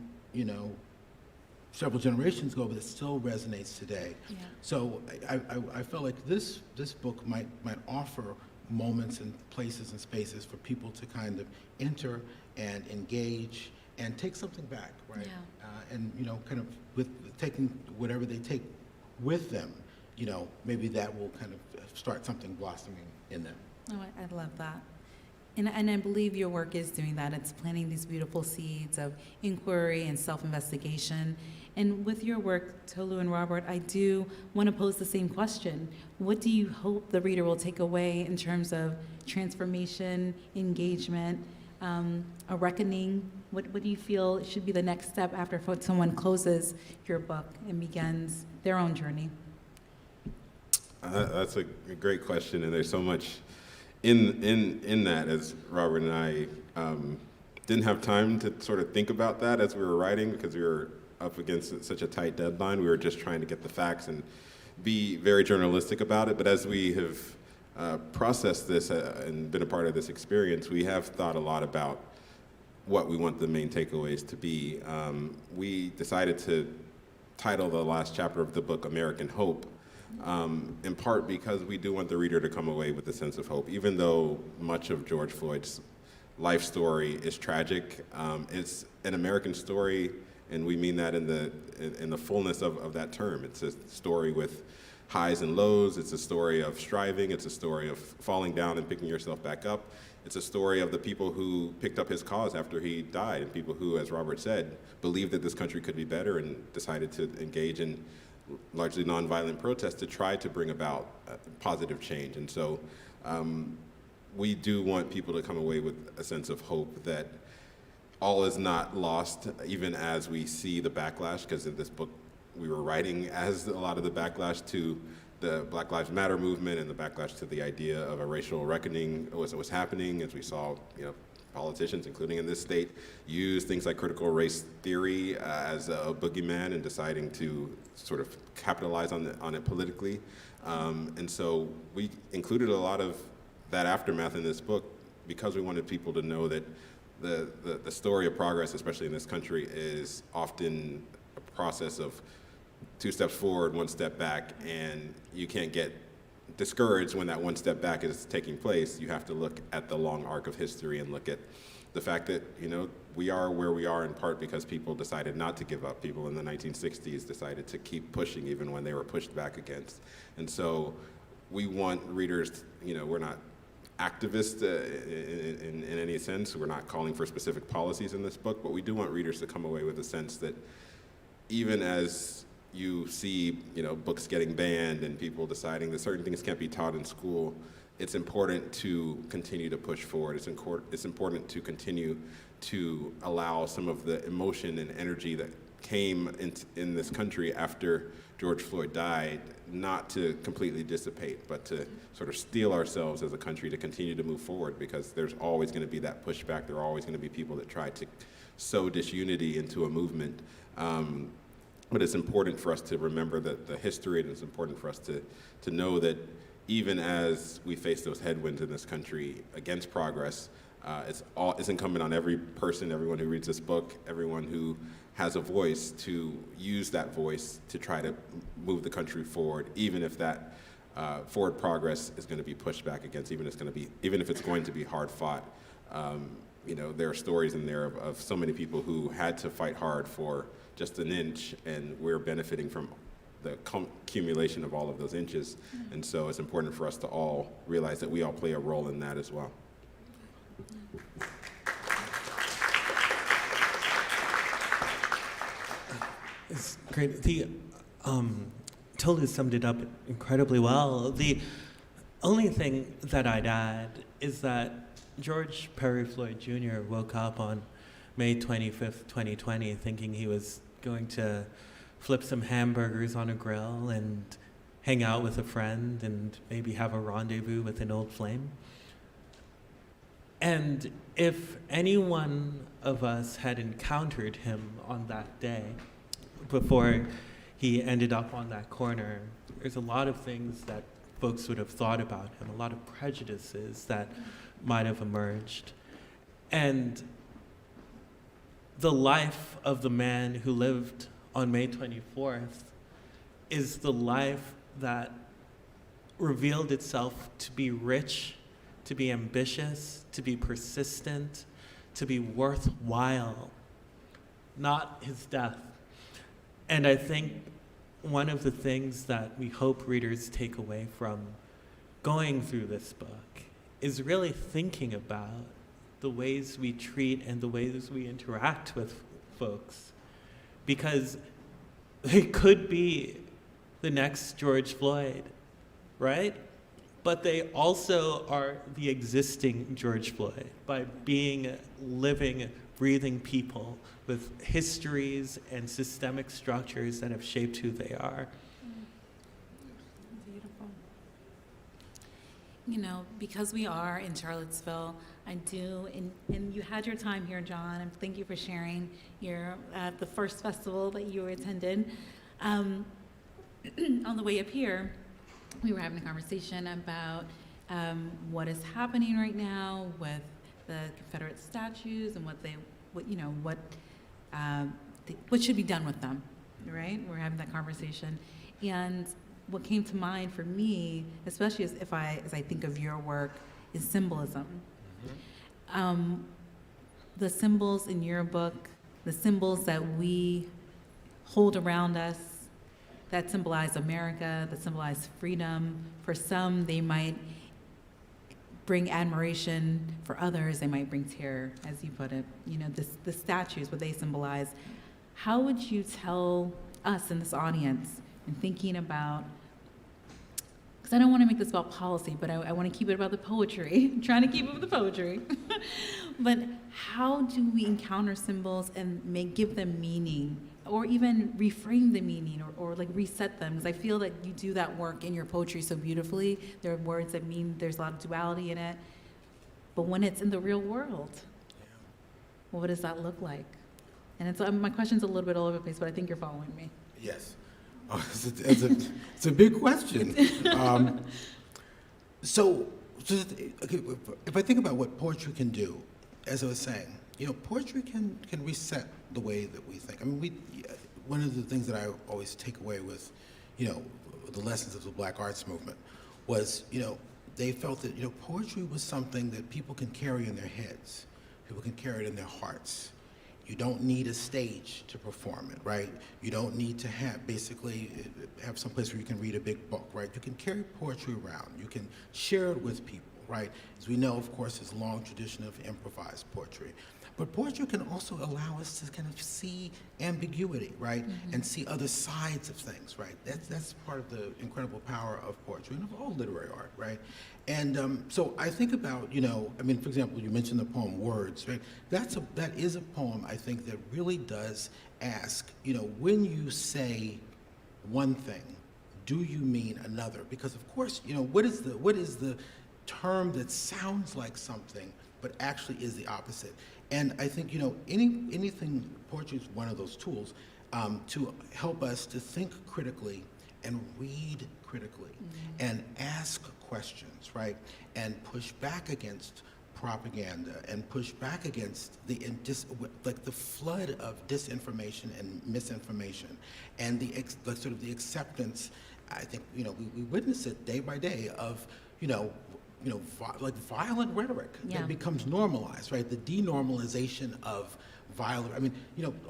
several generations ago, but it still resonates today. So I felt like this book might offer moments and places and spaces for people to kind of enter and engage and take something back, right? And kind of with taking whatever they take with them, maybe that will kind of start something blossoming in them. Oh, I love that. And I believe your work is doing that. It's planting these beautiful seeds of inquiry and self-investigation. And with your work, Tolu and Robert, I do want to pose the same question. What do you hope the reader will take away in terms of transformation, engagement, a reckoning? What do you feel should be the next step after someone closes your book and begins their own journey? That's a great question, and there's so much in that, as Robert and I didn't have time to sort of think about that as we were writing, because we were up against such a tight deadline. We were just trying to get the facts and be very journalistic about it. But as we have processed this and been a part of this experience, we have thought a lot about what we want the main takeaways to be. We decided to title the last chapter of the book American Hope, in part because we do want the reader to come away with a sense of hope. Even though much of George Floyd's life story is tragic, it's an American story, and we mean that in the fullness of that term. It's a story with highs and lows. It's a story of striving. It's a story of falling down and picking yourself back up. It's a story of the people who picked up his cause after he died, and people who, as Robert said, believed that this country could be better and decided to engage in largely nonviolent protests to try to bring about positive change. And so we do want people to come away with a sense of hope that all is not lost, even as we see the backlash, because in this book we were writing as a lot of the backlash to the Black Lives Matter movement and the backlash to the idea of a racial reckoning was happening, as we saw, politicians, including in this state, use things like critical race theory as a boogeyman and deciding to sort of capitalize on it politically. And so we included a lot of that aftermath in this book because we wanted people to know that the story of progress, especially in this country, is often a process of 2 steps forward, 1 step back, and you can't get discouraged when that 1 step back is taking place. You have to look at the long arc of history and look at the fact that, we are where we are in part because people decided not to give up. People in the 1960s decided to keep pushing even when they were pushed back against. And so we want readers, we're not activist in any sense. We're not calling for specific policies in this book, but we do want readers to come away with a sense that even as you see, books getting banned and people deciding that certain things can't be taught in school, it's important to continue to push forward. It's important to continue to allow some of the emotion and energy that came in this country after George Floyd died, not to completely dissipate, but to sort of steel ourselves as a country to continue to move forward, because there's always going to be that pushback. There are always going to be people that try to sow disunity into a movement. But it's important for us to remember the history, and it's important for us to know that even as we face those headwinds in this country against progress, it's incumbent on every person, everyone who reads this book, everyone who has a voice, to use that voice to try to move the country forward, even if that forward progress is going to be pushed back against, even if it's going to be hard fought. There are stories in there of so many people who had to fight hard for just an inch, and we're benefiting from the accumulation of all of those inches. And so it's important for us to all realize that we all play a role in that as well. It's great. Toluse summed it up incredibly well. The only thing that I'd add is that George Perry Floyd Jr. woke up on May 25th, 2020, thinking he was going to flip some hamburgers on a grill and hang out with a friend and maybe have a rendezvous with an old flame. And if any one of us had encountered him on that day, before he ended up on that corner, there's a lot of things that folks would have thought about him, a lot of prejudices that might have emerged. And the life of the man who lived on May 24th is the life that revealed itself to be rich, to be ambitious, to be persistent, to be worthwhile, not his death. And I think one of the things that we hope readers take away from going through this book is really thinking about the ways we treat and the ways we interact with folks. Because they could be the next George Floyd, right? But they also are the existing George Floyd by being living, breathing people with histories and systemic structures that have shaped who they are. Beautiful. Because we are in Charlottesville, I do, and you had your time here, John, and thank you for sharing at the first festival that you attended. On the way up here, we were having a conversation about what is happening right now with the Confederate statues and what should be done with them, right? We're having that conversation, and what came to mind for me, especially as I think of your work, is symbolism. Mm-hmm. The symbols in your book, the symbols that we hold around us, that symbolize America, that symbolize freedom. For some, they might bring admiration. For others, they might bring terror, as you put it. The statues, what they symbolize. How would you tell us in this audience, in thinking about, because I don't want to make this about policy, but I want to keep it about the poetry. I'm trying to keep it with the poetry. But how do we encounter symbols and give them meaning, or even reframe the meaning, or reset them? Because I feel that you do that work in your poetry so beautifully. There are words that mean there's a lot of duality in it. But when it's in the real world, what does that look like? And my question's a little bit all over the place, but I think you're following me. Yes. Oh, it's a big question. So if I think about what poetry can do, as I was saying, poetry can reset the way that we think. I mean, one of the things that I always take away with, the lessons of the Black Arts Movement was, they felt that, poetry was something that people can carry in their heads. People can carry it in their hearts. You don't need a stage to perform it, right? You don't need to have some place where you can read a big book, right? You can carry poetry around. You can share it with people. right? As we know, of course, there's a long tradition of improvised poetry. But poetry can also allow us to kind of see ambiguity, right? And see other sides of things, right? That's part of the incredible power of poetry and of all literary art, right? And so I think about, I mean, for example, you mentioned the poem Words, right? That is a poem, I think, that really does ask, when you say one thing, do you mean another? Because of course, what is the term that sounds like something but actually is the opposite? And I think anything, poetry is one of those tools to help us to think critically and read critically and ask questions, right? And push back against propaganda and push back against the flood of disinformation and misinformation and the acceptance. I think we witness it day by day of violent rhetoric that becomes normalized, right? The denormalization of violent. I mean,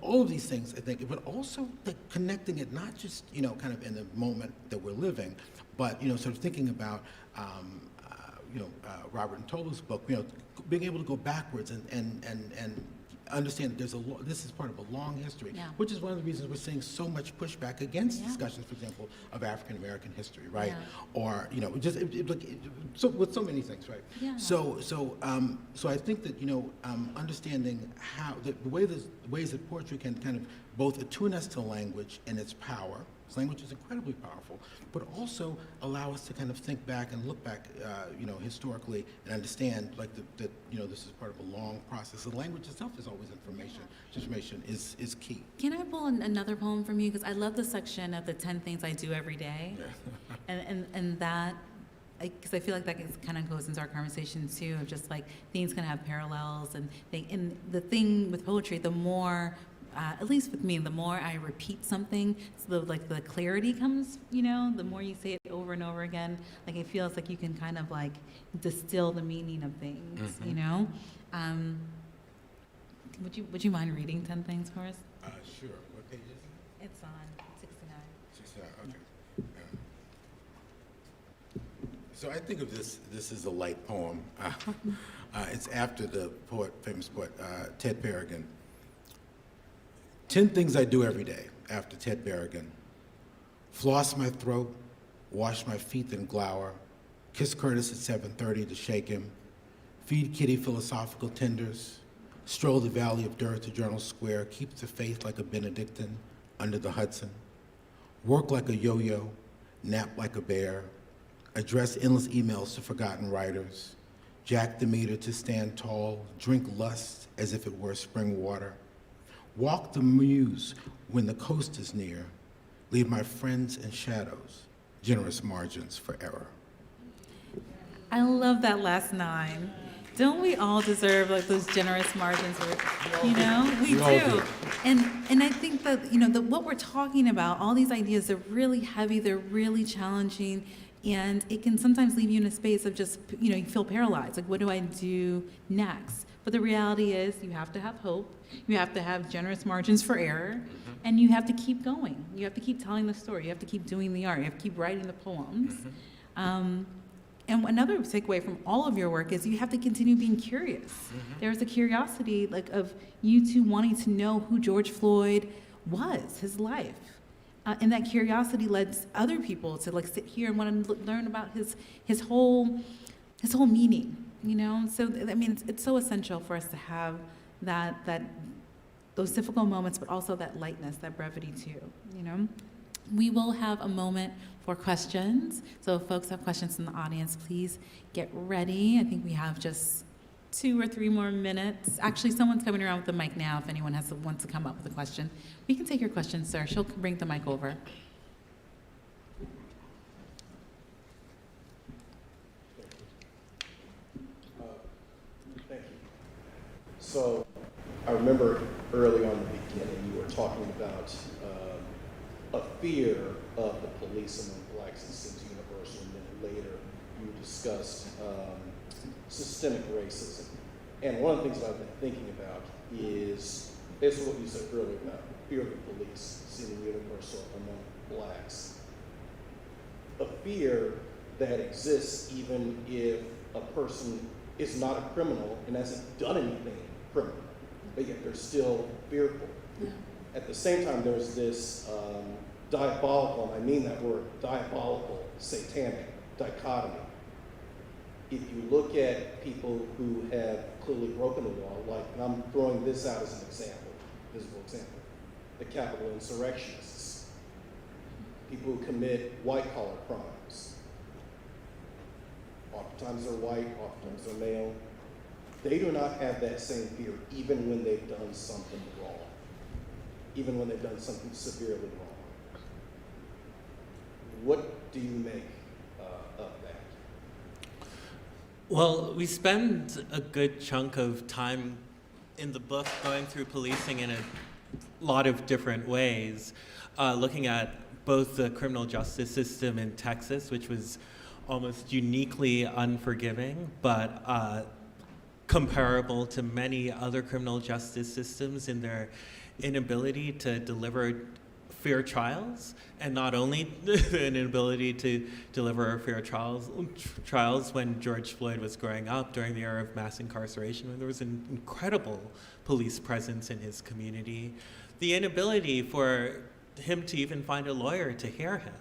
all of these things, I think, but also connecting it not just kind of in the moment that we're living, but sort of thinking about Robert and Toluse's book, being able to go backwards and understand that this is part of a long history, which is one of the reasons we're seeing so much pushback against discussions, for example, of African American history, right? Or so with so many things, right? So I think that understanding how the ways that poetry can kind of both attune us to language and its power. Language is incredibly powerful, but also allow us to kind of think back and look back, historically, and understand that this is part of a long process. The language itself is always information. Information is key. Can I pull another poem from you? Because I love the section of the 10 things I do every day, and that. Because I feel like that kind of goes into our conversation too, of just like things can have parallels, and the thing with poetry, the more. At least with me, the more I repeat something, so the clarity comes, the more you say it over and over again, it feels like you can kind of distill the meaning of things, Would you mind reading 10 things for us? Sure. What page is it? It's on 69. 69, okay. So I think of this as a light poem. It's after the famous poet, Ted Berrigan. 10 things I do every day, after Ted Berrigan. Floss my throat, wash my feet, then glower, kiss Curtis at 7:30 to shake him, feed Kitty philosophical tenders, stroll the valley of dirt to Journal Square, keep the faith like a Benedictine under the Hudson, work like a yo-yo, nap like a bear, address endless emails to forgotten writers, jack the meter to stand tall, drink lust as if it were spring water, walk the muse when the coast is near, leave my friends in shadows, generous margins for error. I love that last 9. Don't we all deserve those generous margins for, we do. And I think that, what we're talking about, all these ideas, they're really heavy, they're really challenging, and it can sometimes leave you in a space of just, you feel paralyzed. What do I do next? But the reality is you have to have hope, you have to have generous margins for error, and you have to keep going. You have to keep telling the story, you have to keep doing the art, you have to keep writing the poems. And another takeaway from all of your work is you have to continue being curious. There's a curiosity of you two wanting to know who George Floyd was, his life. And that curiosity led other people to sit here and want to learn about his whole meaning. So I mean, it's so essential for us to have those difficult moments, but also that lightness, that brevity too. We will have a moment for questions. So if folks have questions in the audience, please get ready. I think we have just 2 or 3 more minutes. Actually, someone's coming around with the mic now. If anyone wants to come up with a question, we can take your question, sir. She'll bring the mic over. Thank you. So I remember early on in the beginning, you were talking about a fear of the police among blacks that seems universal, and then later you discussed systemic racism. And one of the things that I've been thinking about is basically what you said earlier about fear of the police seeming universal among blacks. A fear that exists even if a person is not a criminal and hasn't done anything criminal, but yet they're still fearful. At the same time, there's this diabolical, and I mean that word, diabolical, satanic dichotomy. If you look at people who have clearly broken the law, like, and I'm throwing this out as an example, visible example, the Capitol insurrectionists, people who commit white-collar crimes. Oftentimes they're white, oftentimes they're male. They do not have that same fear, even when they've done something wrong, even when they've done something severely wrong. What do you make of that? Well, we spend a good chunk of time in the book going through policing in a lot of different ways, looking at both the criminal justice system in Texas, which was almost uniquely unforgiving, but comparable to many other criminal justice systems in their inability to deliver fair trials, and not only an inability to deliver fair trials when George Floyd was growing up during the era of mass incarceration, when there was an incredible police presence in his community, the inability for him to even find a lawyer to hear him,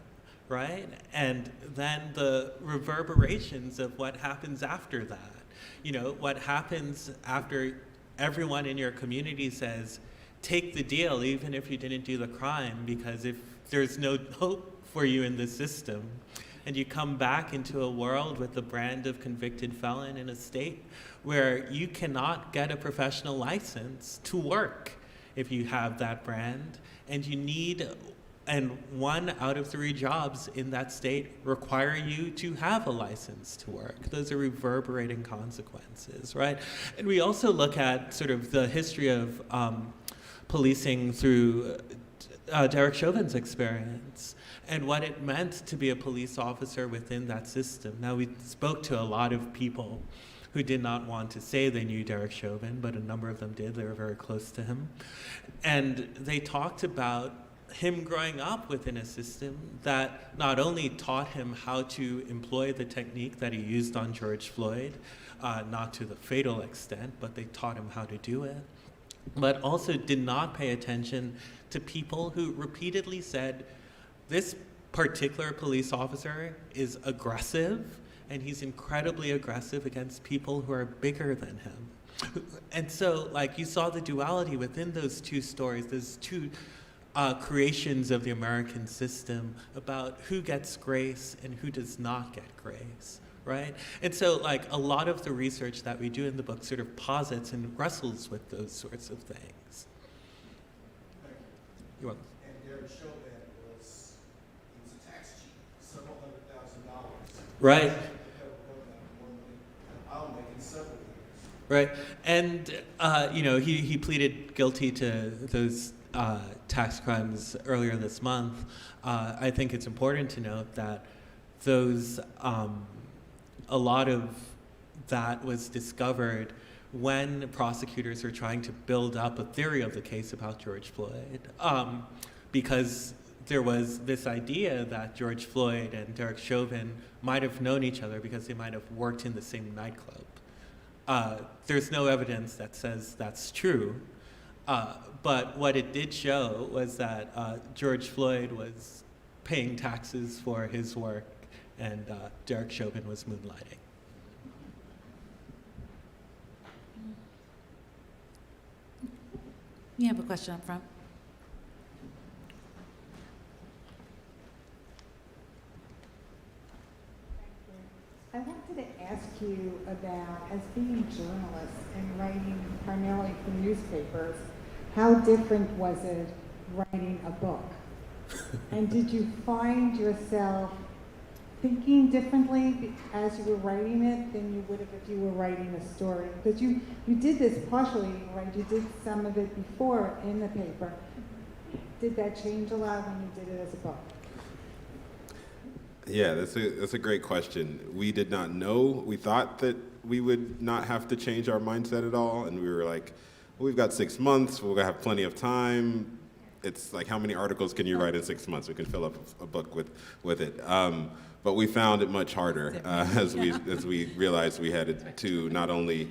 right? And then the reverberations of what happens after that. You know, what happens after everyone in your community says, take the deal even if you didn't do the crime, because if there's no hope for you in the system, and you come back into a world with the brand of convicted felon in a state where you cannot get a professional license to work if you have that brand, and you need, and 1 out of 3 jobs in that state require you to have a license to work. Those are reverberating consequences, right? And we also look at sort of the history of policing through Derek Chauvin's experience and what it meant to be a police officer within that system. Now, we spoke to a lot of people who did not want to say they knew Derek Chauvin, but a number of them did. They were very close to him. And they talked about him growing up within a system that not only taught him how to employ the technique that he used on George Floyd, not to the fatal extent, but they taught him how to do it, but also did not pay attention to people who repeatedly said, this particular police officer is aggressive, and he's incredibly aggressive against people who are bigger than him. And so, like, you saw the duality within those 2 stories, those 2 creations of the American system about who gets grace and who does not get grace, right? And so, like, a lot of the research that we do in the book sort of posits and wrestles with those sorts of things. You're welcome. And Derek Chauvin was a tax cheat, several $100,000. Right. I'll make it several years. Right, and you know, he pleaded guilty to those tax crimes earlier this month. I think it's important to note that those a lot of that was discovered when prosecutors were trying to build up a theory of the case about George Floyd, because there was this idea that George Floyd and Derek Chauvin might have known each other because they might have worked in the same nightclub. There's no evidence that says that's true, but what it did show was that George Floyd was paying taxes for his work, and Derek Chauvin was moonlighting. You have a question up front? I wanted to ask you about, as being journalists and writing primarily for newspapers, how different was it writing a book? And did you find yourself thinking differently as you were writing it than you would have if you were writing a story? Because you did this partially, right? You did some of it before in the paper. Did that change a lot when you did it as a book? Yeah, that's a great question. We did not know. We thought that we would not have to change our mindset at all, and we were like, well, we've got 6 months. We're gonna have plenty of time. it's like, how many articles can you write in 6 months? We can fill up a book with it. But we found it much harder as we realized we had to not only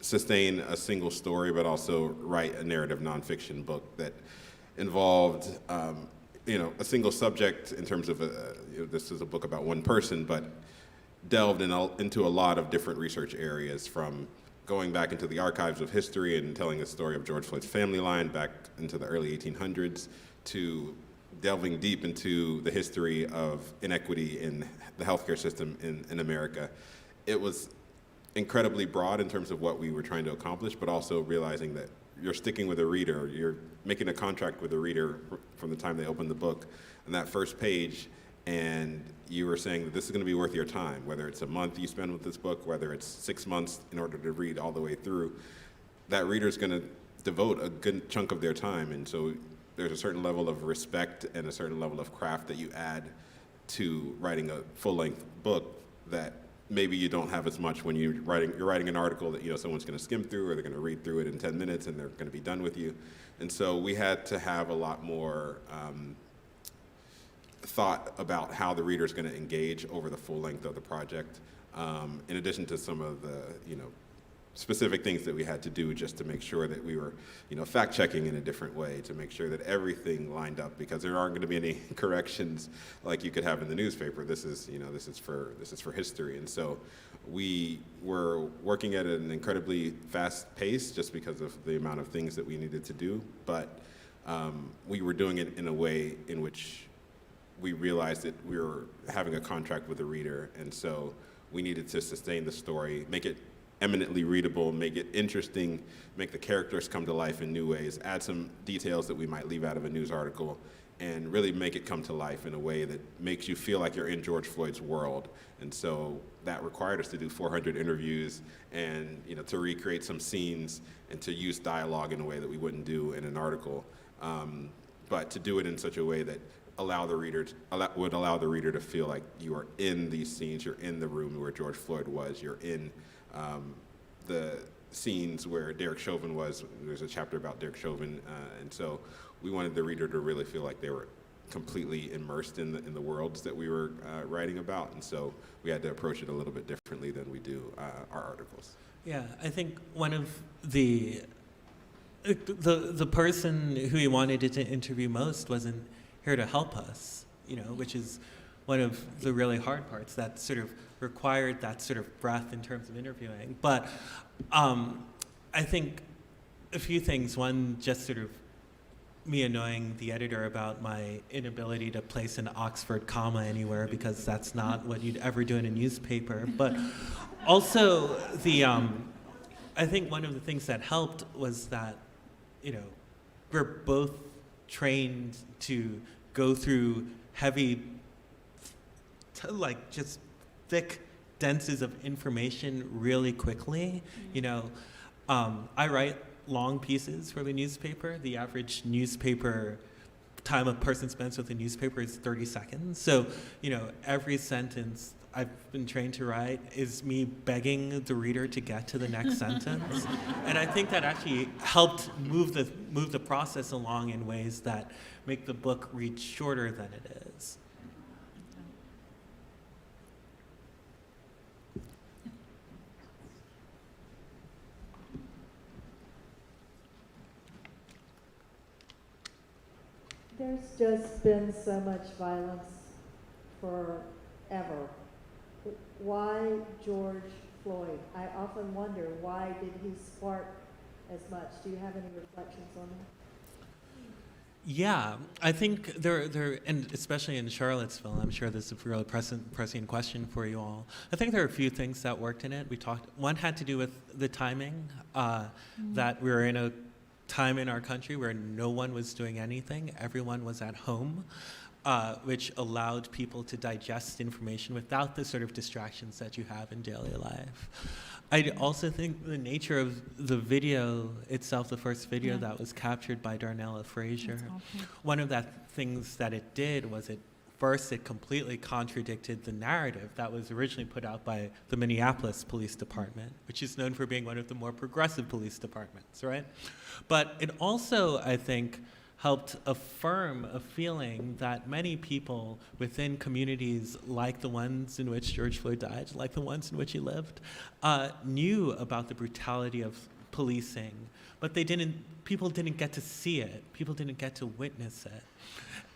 sustain a single story, but also write a narrative nonfiction book that involved, a single subject in terms of this is a book about one person, but delved into a lot of different research areas, from going back into the archives of history and telling the story of George Floyd's family line back into the early 1800s, to delving deep into the history of inequity in the healthcare system in America. It was incredibly broad in terms of what we were trying to accomplish, but also realizing that you're sticking with a reader, you're making a contract with a reader from the time they open the book and that first page, and you were saying that this is going to be worth your time, whether it's a month you spend with this book, whether it's 6 months in order to read all the way through, that reader's going to devote a good chunk of their time. And so there's a certain level of respect and a certain level of craft that you add to writing a full-length book that maybe you don't have as much when you're writing an article that someone's going to skim through, or they're going to read through it in 10 minutes and they're going to be done with you. And so we had to have a lot more thought about how the reader's going to engage over the full length of the project, in addition to some of the specific things that we had to do just to make sure that we were fact-checking in a different way, to make sure that everything lined up, because there aren't going to be any corrections like you could have in the newspaper. This is for history. And so we were working at an incredibly fast pace just because of the amount of things that we needed to do, but we were doing it in a way in which we realized that we were having a contract with the reader, and so we needed to sustain the story, make it eminently readable, make it interesting, make the characters come to life in new ways, add some details that we might leave out of a news article, and really make it come to life in a way that makes you feel like you're in George Floyd's world. And so that required us to do 400 interviews and to recreate some scenes and to use dialogue in a way that we wouldn't do in an article, but to do it in such a way that would allow the reader to feel like you are in these scenes, you're in the room where George Floyd was, you're in the scenes where Derek Chauvin was. There's a chapter about Derek Chauvin, and so we wanted the reader to really feel like they were completely immersed in the worlds that we were writing about, and so we had to approach it a little bit differently than we do our articles. Yeah, I think one of the person who we wanted to interview most wasn't here to help us, which is one of the really hard parts that sort of required that sort of breadth in terms of interviewing. But I think a few things. One, just sort of me annoying the editor about my inability to place an Oxford comma anywhere, because that's not what you'd ever do in a newspaper. But also I think one of the things that helped was that, we're both trained to go through heavy, just thick denses of information really quickly. I write long pieces for the newspaper. The average newspaper time a person spends with a newspaper is 30 seconds. So, every sentence I've been trained to write is me begging the reader to get to the next sentence. And I think that actually helped move the process along in ways that make the book read shorter than it is. There's just been so much violence forever. Why George Floyd? I often wonder, why did he spark as much? Do you have any reflections on that? Yeah, I think there, and especially in Charlottesville, I'm sure this is a really pressing question for you all. I think there are a few things that worked in it. One had to do with the timing, that we were in a time in our country where no one was doing anything, everyone was at home, which allowed people to digest information without the sort of distractions that you have in daily life. I also think the nature of the video itself, the first video that was captured by Darnella Frazier, one of the things that it did was it completely contradicted the narrative that was originally put out by the Minneapolis Police Department, which is known for being one of the more progressive police departments, right? But it also, I think, helped affirm a feeling that many people within communities like the ones in which George Floyd died, like the ones in which he lived, knew about the brutality of policing, but people didn't get to see it. People didn't get to witness it.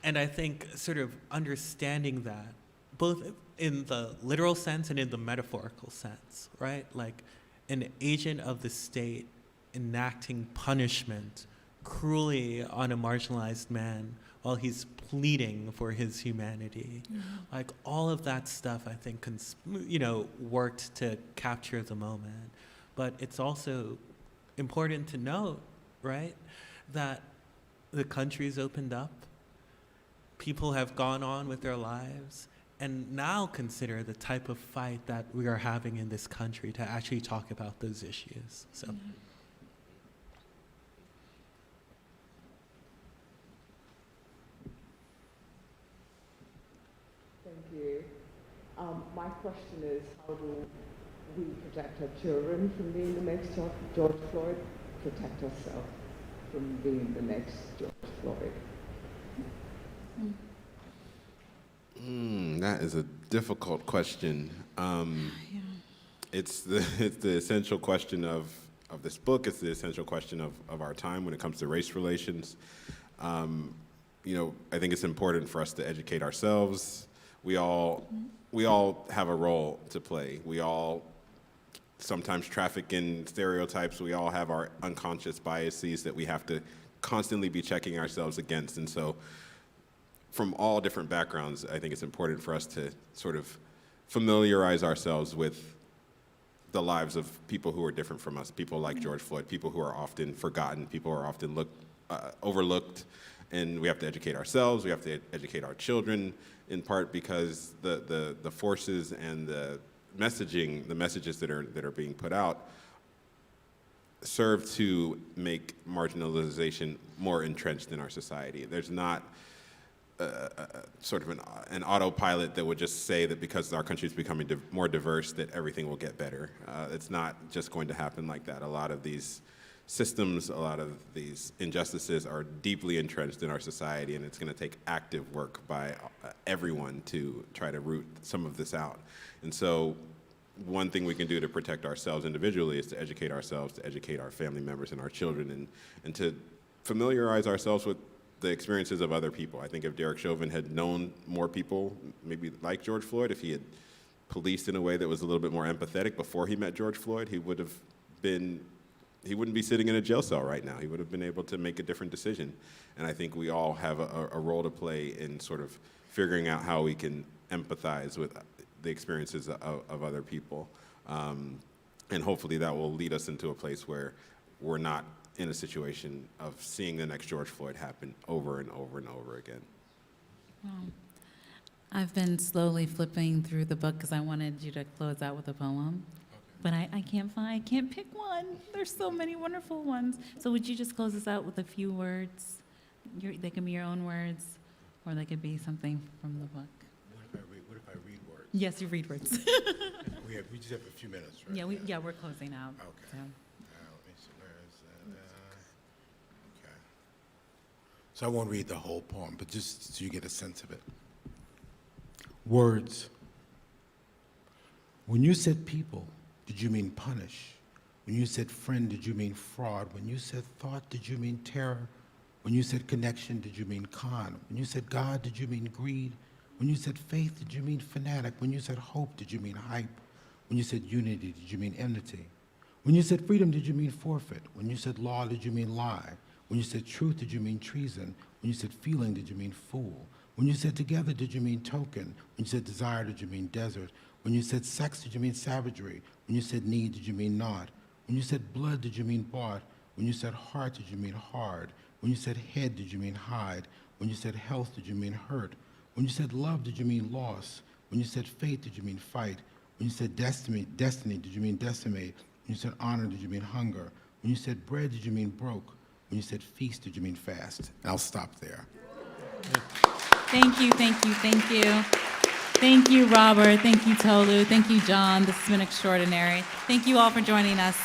And I think sort of understanding that, both in the literal sense and in the metaphorical sense, right? Like an agent of the state enacting punishment cruelly on a marginalized man while he's pleading for his humanity. Like all of that stuff, I think, worked to capture the moment. But it's also important to note, right, that the country's opened up, people have gone on with their lives, and now consider the type of fight that we are having in this country to actually talk about those issues. So. Thank you. My question is, how do we protect our children from being the next George Floyd? Protect ourselves from being the next George Floyd? That is a difficult question. It's the essential question of this book. It's the essential question of our time when it comes to race relations. I think it's important for us to educate ourselves. We all have a role to play. We all sometimes traffic in stereotypes. We all have our unconscious biases that we have to constantly be checking ourselves against. And so from all different backgrounds, I think it's important for us to sort of familiarize ourselves with the lives of people who are different from us, people like George Floyd, people who are often forgotten, people who are often overlooked. And we have to educate ourselves, we have to educate our children, in part because the forces and the messages that are being put out serve to make marginalization more entrenched in our society. There's not sort of an autopilot that would just say that because our country is becoming more diverse that everything will get better. It's not just going to happen like that. A lot of these systems, a lot of these injustices are deeply entrenched in our society, and it's going to take active work by everyone to try to root some of this out. And so one thing we can do to protect ourselves individually is to educate ourselves, to educate our family members and our children, and to familiarize ourselves with the experiences of other people. I think if Derek Chauvin had known more people, maybe like George Floyd, if he had policed in a way that was a little bit more empathetic before he met George Floyd, he wouldn't be sitting in a jail cell right now. He would have been able to make a different decision. And I think we all have a role to play in sort of figuring out how we can empathize with the experiences of other people. And hopefully that will lead us into a place where we're not in a situation of seeing the next George Floyd happen over and over and over again. Wow. I've been slowly flipping through the book because I wanted you to close out with a poem. But I can't pick one. There's so many wonderful ones. So would you just close us out with a few words? They can be your own words, or they could be something from the book. What if I read words? Yes, you read words. We just have a few minutes, right? Yeah, we're closing out. Okay. So. Let me see, where is that? Okay. So I won't read the whole poem, but just so you get a sense of it. Words. When you said people, did you mean punish? When you said friend, did you mean fraud? When you said thought, did you mean terror? When you said connection, did you mean con? When you said God, did you mean greed? When you said faith, did you mean fanatic? When you said hope, did you mean hype? When you said unity, did you mean enmity? When you said freedom, did you mean forfeit? When you said law, did you mean lie? When you said truth, did you mean treason? When you said feeling, did you mean fool? When you said together, did you mean token? When you said desire, did you mean desert? When you said sex, did you mean savagery? When you said need, did you mean not? When you said blood, did you mean bought? When you said heart, did you mean hard? When you said head, did you mean hide? When you said health, did you mean hurt? When you said love, did you mean loss? When you said faith, did you mean fight? When you said destiny, did you mean decimate? When you said honor, did you mean hunger? When you said bread, did you mean broke? When you said feast, did you mean fast? And I'll stop there. Thank you. Thank you, Robert. Thank you, Tolu. Thank you, John. This has been extraordinary. Thank you all for joining us.